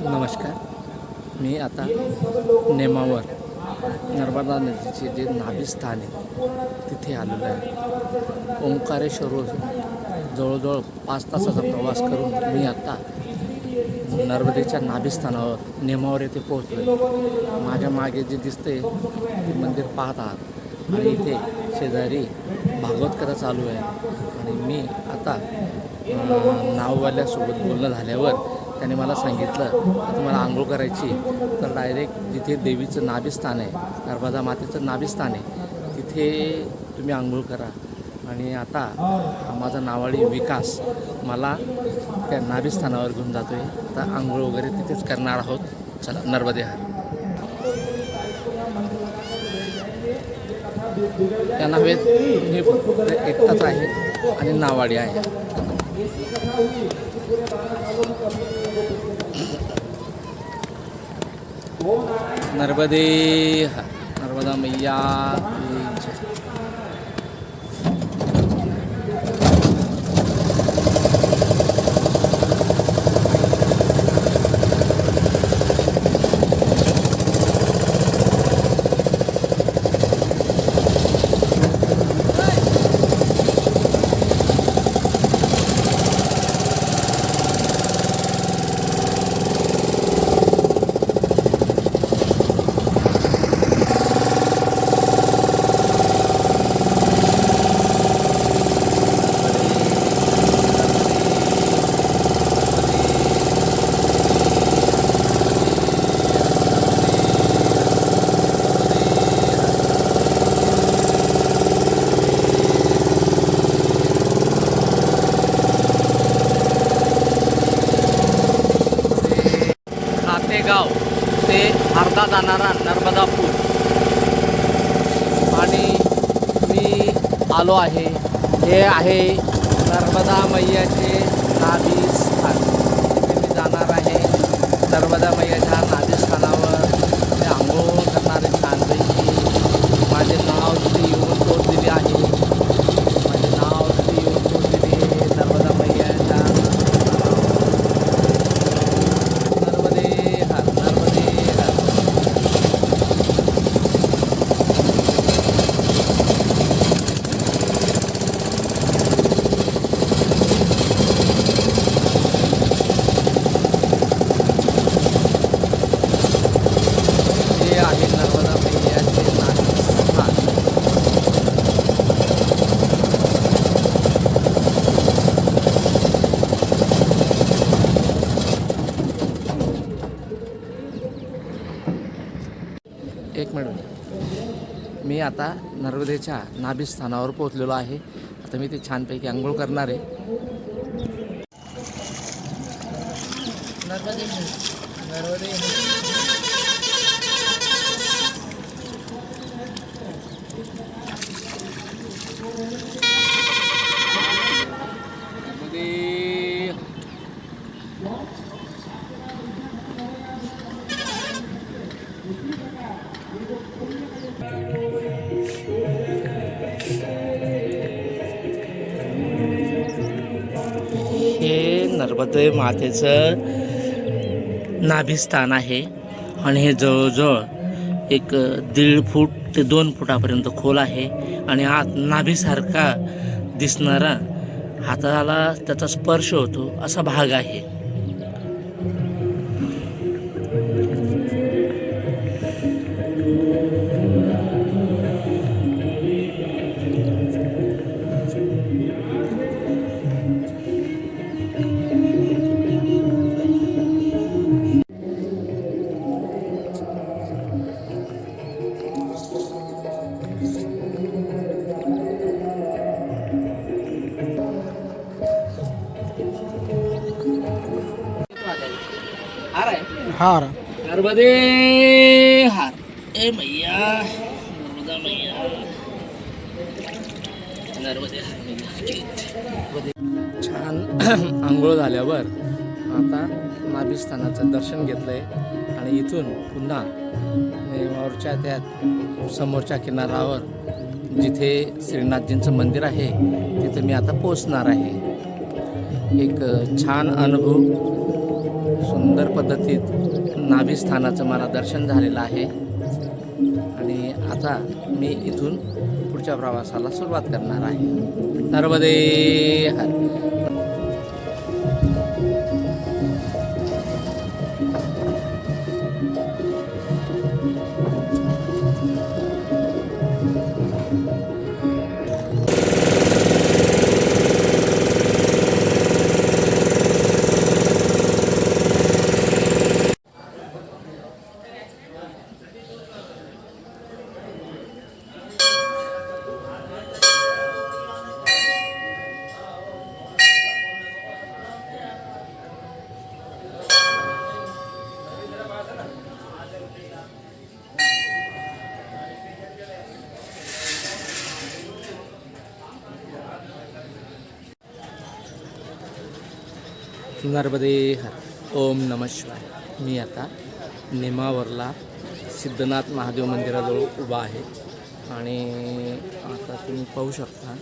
नमस्कार. मी आता नेमावर नर्मदा नदीचे जे नाभिस्थान आहे तिथे आलेलो आहे. ओंकारेश्वरवर जवळजवळ 5 तासाचा प्रवास करून मी आता नर्मदेच्या नाभिस्थानावर नेमावर येथे पोहोचलो. माझ्या मागे जे दिसते ते मंदिर पाहत आहात आणि इथे शेजारी भागवत कथा चालू आहे. आणि मी आता नाववाल्यासोबत बोलणं झाल्यावर त्याने मला सांगितलं की तुम्हाला आंघोळ करायची तर डायरेक्ट जिथे देवीचं नाभिस्थान आहे, नर्मदा मातेचं नाभिस्थान आहे, तिथे तुम्ही आंघोळ करा. आणि आता माझा नावाडी विकास मला त्या नाभिस्थानावर घेऊन जातो आहे. आता आंघोळ वगैरे तिथेच करणार आहोत. चला, नर्मदे हर. त्या नावेत मी फक्त एकटाच आहे आणि नावाडी आहे. नर्मदे हर. नर्मदा मैया की जय. गाव ते अर्धा जाणारा नर्मदा पूल आणि मी आलो आहे. हे आहे नर्मदा मैयाचे नाभिस्थान. तिथे मी जाणार आहे. नर्मदा मैयाच्या नाभिस्थानावर मी आंघोळ करणार आहे छानपैकी. माझे नाव तिथे येऊन पोचलेले आहे. माझे नाव तिथे येऊन पोचलेले आहे नर्मदा मैयाच्या. एक मिनिट. मी आता नर्मदेच्या नाभिस्थानावर पोहोचलेलो आहे. आता मी ते छानपैकी आंघोळ करणार आहे. नर्मदे नर्मदे नर्मदे मातेचं नाभिस्थान आहे आणि हे जवळजवळ एक 1.5 फूट ते 2 फुटापर्यंत खोल आहे. आणि आत नाभीसारखा दिसणारा, हाताला त्याचा स्पर्श होतो असा भाग आहे. हार नर्मदे हार. ए मैया नर्मदा मैया. नर्मदे हार. छान आंघोळ झाल्यावर आता नाभिस्थानाचं दर्शन घेतलंय आणि इथून पुन्हा नेमावरच्या त्या समोरच्या किनाऱ्यावर जिथे श्रीनाथजींचं मंदिर आहे तिथे मी आता पोचणार आहे. एक छान अनुभव, सुंदर पद्धतीत नाभिस्थानाचं मला दर्शन झालेलं आहे आणि आता मी इथून पुढच्या प्रवासाला सुरुवात करणार आहे. नर्मदे हर. नर्मदे हर. ओम नमः शिवाय. मी आता नेमावरला सिद्धनाथ महादेव मंदिराजवळ उभा आहे आणि आता तुम्ही पाहू शकता